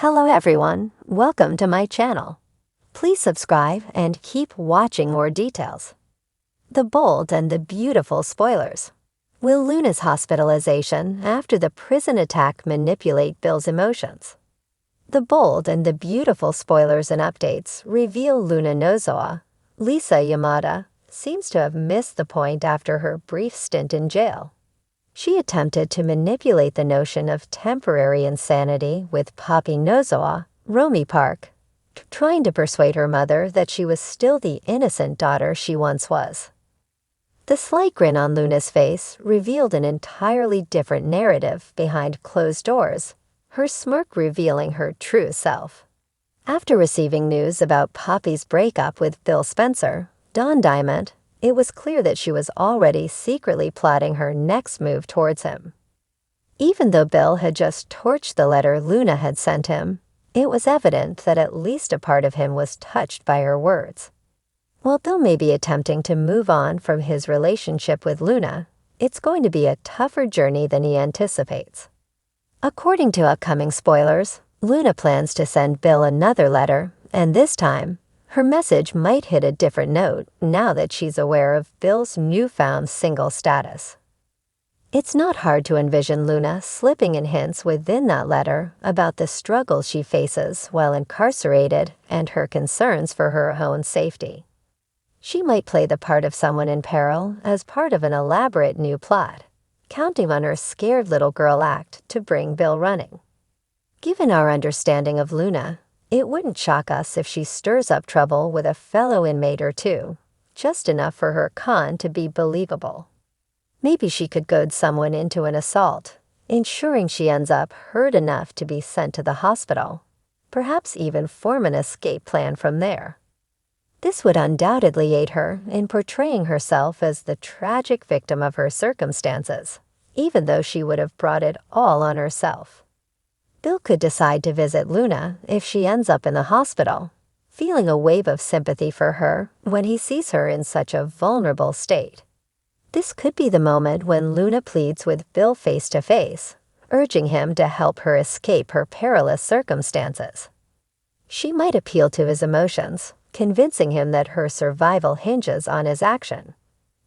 Hello everyone, welcome to my channel. Please subscribe and keep watching more details. The bold and the beautiful spoilers. Will Luna's hospitalization after the prison attack manipulate Bill's emotions? The bold and the beautiful spoilers and updates reveal Luna Nozowa, Lisa Yamada, seems to have missed the point after her brief stint in jail. She attempted to manipulate the notion of temporary insanity with Poppy Nozowa, Romy Park, trying to persuade her mother that she was still the innocent daughter she once was. The slight grin on Luna's face revealed an entirely different narrative behind closed doors, her smirk revealing her true self. After receiving news about Poppy's breakup with Bill Spencer, Dawn Diamond, it was clear that she was already secretly plotting her next move towards him. Even though Bill had just torched the letter Luna had sent him, it was evident that at least a part of him was touched by her words. While Bill may be attempting to move on from his relationship with Luna, it's going to be a tougher journey than he anticipates. According to upcoming spoilers, Luna plans to send Bill another letter, and this time, her message might hit a different note now that she's aware of Bill's newfound single status. It's not hard to envision Luna slipping in hints within that letter about the struggles she faces while incarcerated and her concerns for her own safety. She might play the part of someone in peril as part of an elaborate new plot, counting on her scared little girl act to bring Bill running. Given our understanding of Luna, it wouldn't shock us if she stirs up trouble with a fellow inmate or two, just enough for her con to be believable. Maybe she could goad someone into an assault, ensuring she ends up hurt enough to be sent to the hospital, perhaps even form an escape plan from there. This would undoubtedly aid her in portraying herself as the tragic victim of her circumstances, even though she would have brought it all on herself. Bill could decide to visit Luna if she ends up in the hospital, feeling a wave of sympathy for her when he sees her in such a vulnerable state. This could be the moment when Luna pleads with Bill face to face, urging him to help her escape her perilous circumstances. She might appeal to his emotions, convincing him that her survival hinges on his action.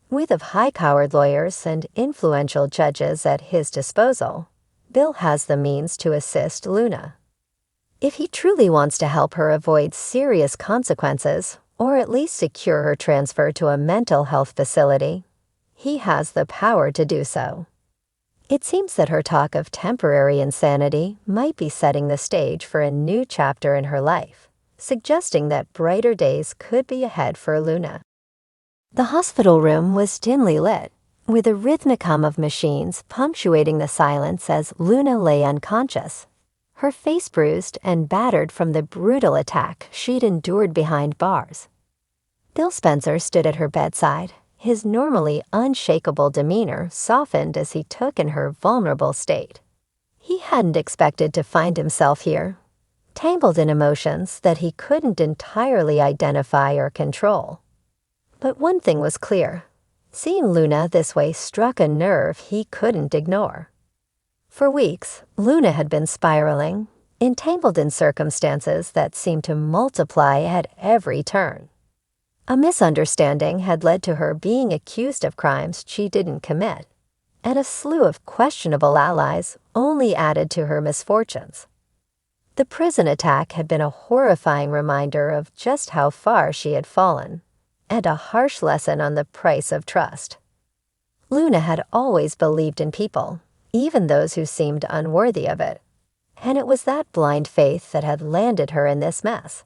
With of high-powered lawyers and influential judges at his disposal, Bill has the means to assist Luna. If he truly wants to help her avoid serious consequences, or at least secure her transfer to a mental health facility, he has the power to do so. It seems that her talk of temporary insanity might be setting the stage for a new chapter in her life, suggesting that brighter days could be ahead for Luna. The hospital room was dimly lit, with a rhythmic hum of machines punctuating the silence as Luna lay unconscious, her face bruised and battered from the brutal attack she'd endured behind bars. Bill Spencer stood at her bedside, his normally unshakable demeanor softened as he took in her vulnerable state. He hadn't expected to find himself here, tangled in emotions that he couldn't entirely identify or control. But one thing was clear. Seeing Luna this way struck a nerve he couldn't ignore. For weeks, Luna had been spiraling, entangled in circumstances that seemed to multiply at every turn. A misunderstanding had led to her being accused of crimes she didn't commit, and a slew of questionable allies only added to her misfortunes. The prison attack had been a horrifying reminder of just how far she had fallen, and a harsh lesson on the price of trust. Luna had always believed in people, even those who seemed unworthy of it, and it was that blind faith that had landed her in this mess.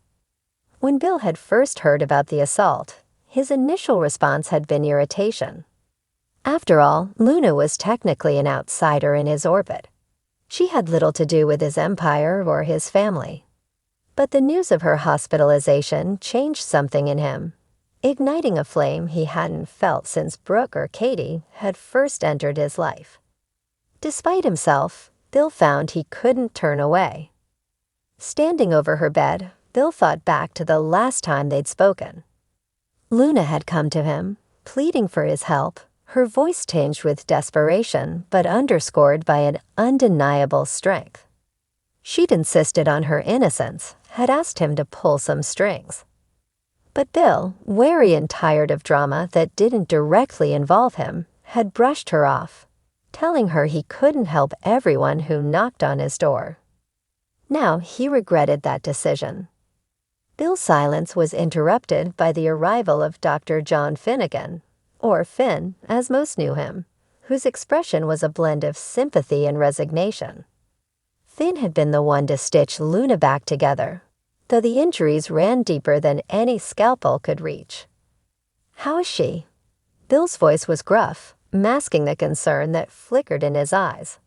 When Bill had first heard about the assault, his initial response had been irritation. After all, Luna was technically an outsider in his orbit. She had little to do with his empire or his family. But the news of her hospitalization changed something in him, igniting a flame he hadn't felt since Brooke or Katie had first entered his life. Despite himself, Bill found he couldn't turn away. Standing over her bed, Bill thought back to the last time they'd spoken. Luna had come to him, pleading for his help, her voice tinged with desperation but underscored by an undeniable strength. She'd insisted on her innocence, had asked him to pull some strings. But Bill, wary and tired of drama that didn't directly involve him, had brushed her off, telling her he couldn't help everyone who knocked on his door. Now he regretted that decision. Bill's silence was interrupted by the arrival of Dr. John Finnegan, or Finn, as most knew him, whose expression was a blend of sympathy and resignation. Finn had been the one to stitch Luna back together, though the injuries ran deeper than any scalpel could reach. "How is she?" Bill's voice was gruff, masking the concern that flickered in his eyes.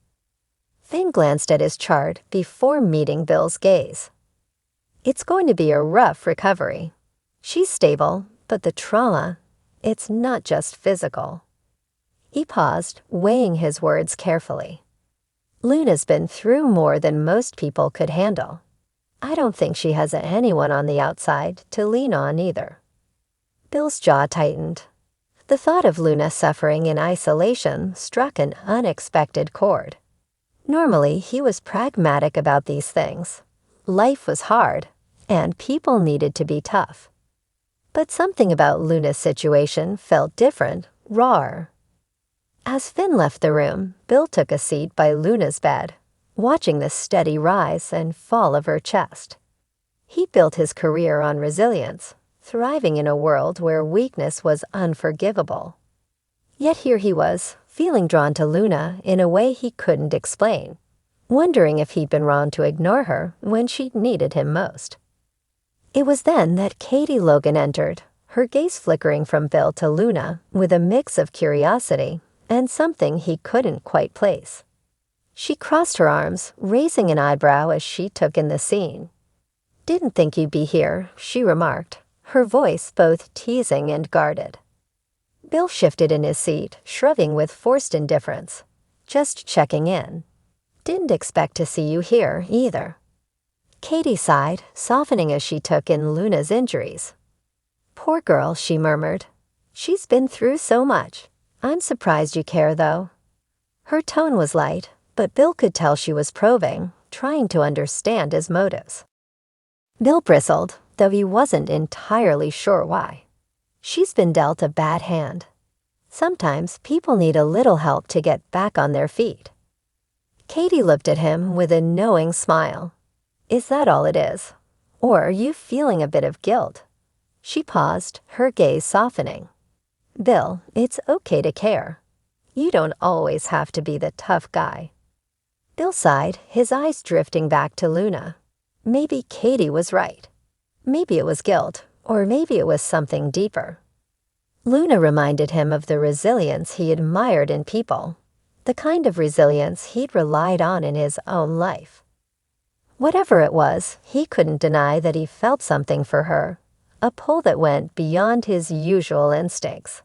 Finn glanced at his chart before meeting Bill's gaze. "It's going to be a rough recovery. She's stable, but the trauma, it's not just physical." He paused, weighing his words carefully. "Luna's been through more than most people could handle. I don't think she has anyone on the outside to lean on either." Bill's jaw tightened. The thought of Luna suffering in isolation struck an unexpected chord. Normally, he was pragmatic about these things. Life was hard, and people needed to be tough. But something about Luna's situation felt different, rawer. As Finn left the room, Bill took a seat by Luna's bed, watching the steady rise and fall of her chest. He built his career on resilience, thriving in a world where weakness was unforgivable. Yet here he was, feeling drawn to Luna in a way he couldn't explain, wondering if he'd been wrong to ignore her when she needed him most. It was then that Katie Logan entered, her gaze flickering from Bill to Luna with a mix of curiosity and something he couldn't quite place. She crossed her arms, raising an eyebrow as she took in the scene. "Didn't think you'd be here," she remarked, her voice both teasing and guarded. Bill shifted in his seat, shrugging with forced indifference. "Just checking in. Didn't expect to see you here, either." Katie sighed, softening as she took in Luna's injuries. "Poor girl," she murmured. "She's been through so much. I'm surprised you care, though." Her tone was light, but Bill could tell she was probing, trying to understand his motives. Bill bristled, though he wasn't entirely sure why. She's been dealt a bad hand. Sometimes people need a little help to get back on their feet. Katie looked at him with a knowing smile. "Is that all it is? Or are you feeling a bit of guilt?" She paused, her gaze softening. "Bill, it's okay to care. You don't always have to be the tough guy." Bill sighed, his eyes drifting back to Luna. Maybe Katie was right. Maybe it was guilt, or maybe it was something deeper. Luna reminded him of the resilience he admired in people, the kind of resilience he'd relied on in his own life. Whatever it was, he couldn't deny that he felt something for her, a pull that went beyond his usual instincts.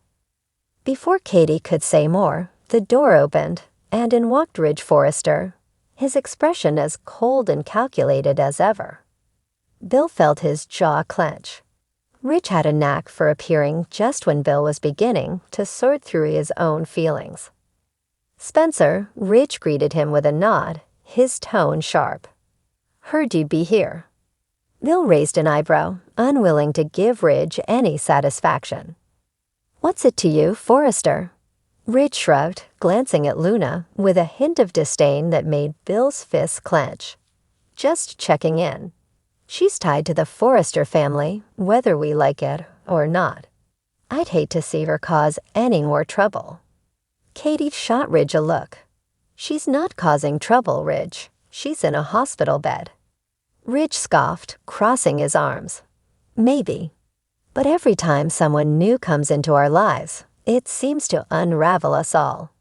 Before Katie could say more, the door opened, and in walked Ridge Forrester, his expression as cold and calculated as ever. Bill felt his jaw clench. Ridge had a knack for appearing just when Bill was beginning to sort through his own feelings. "Spencer," Ridge greeted him with a nod, his tone sharp. "Heard you'd be here." Bill raised an eyebrow, unwilling to give Ridge any satisfaction. "What's it to you, Forrester?" Ridge shrugged, glancing at Luna with a hint of disdain that made Bill's fists clench. "Just checking in. She's tied to the Forrester family, whether we like it or not. I'd hate to see her cause any more trouble." Katie shot Ridge a look. "She's not causing trouble, Ridge. She's in a hospital bed." Ridge scoffed, crossing his arms. "Maybe. But every time someone new comes into our lives, it seems to unravel us all.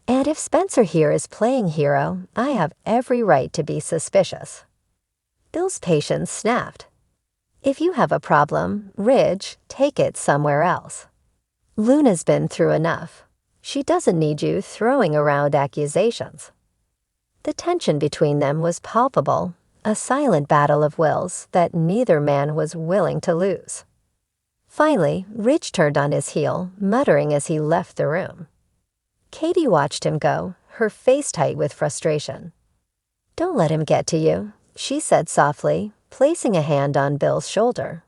And if Spencer here is playing hero, I have every right to be suspicious." Bill's patience snapped. "If you have a problem, Ridge, take it somewhere else. Luna's been through enough. She doesn't need you throwing around accusations." The tension between them was palpable, a silent battle of wills that neither man was willing to lose. Finally, Ridge turned on his heel, muttering as he left the room. Katie watched him go, her face tight with frustration. "Don't let him get to you," she said softly, placing a hand on Bill's shoulder.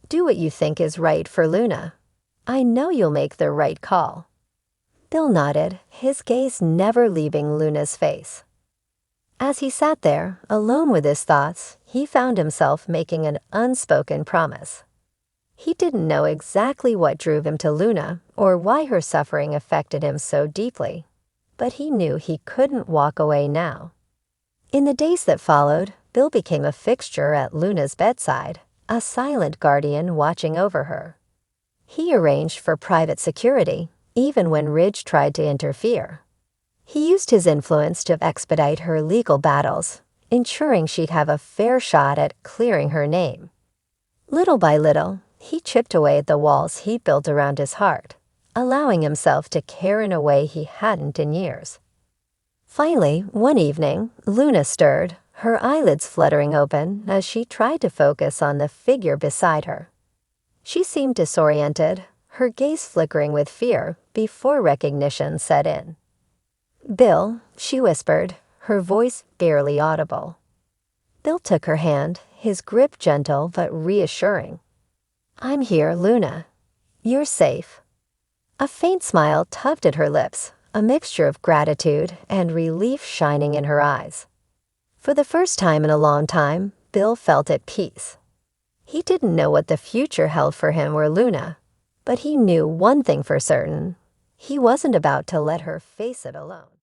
"Do what you think is right for Luna. I know you'll make the right call." Bill nodded, his gaze never leaving Luna's face. As he sat there, alone with his thoughts, he found himself making an unspoken promise. He didn't know exactly what drove him to Luna or why her suffering affected him so deeply, but he knew he couldn't walk away now. In the days that followed, Bill became a fixture at Luna's bedside, a silent guardian watching over her. He arranged for private security, even when Ridge tried to interfere. He used his influence to expedite her legal battles, ensuring she'd have a fair shot at clearing her name. Little by little, he chipped away at the walls he built around his heart, allowing himself to care in a way he hadn't in years. Finally, one evening, Luna stirred, her eyelids fluttering open as she tried to focus on the figure beside her. She seemed disoriented, her gaze flickering with fear before recognition set in. "Bill," she whispered, her voice barely audible. Bill took her hand, his grip gentle but reassuring. "I'm here, Luna. You're safe." A faint smile tugged at her lips, a mixture of gratitude and relief shining in her eyes. For the first time in a long time, Bill felt at peace. He didn't know what the future held for him or Luna, but he knew one thing for certain: he wasn't about to let her face it alone.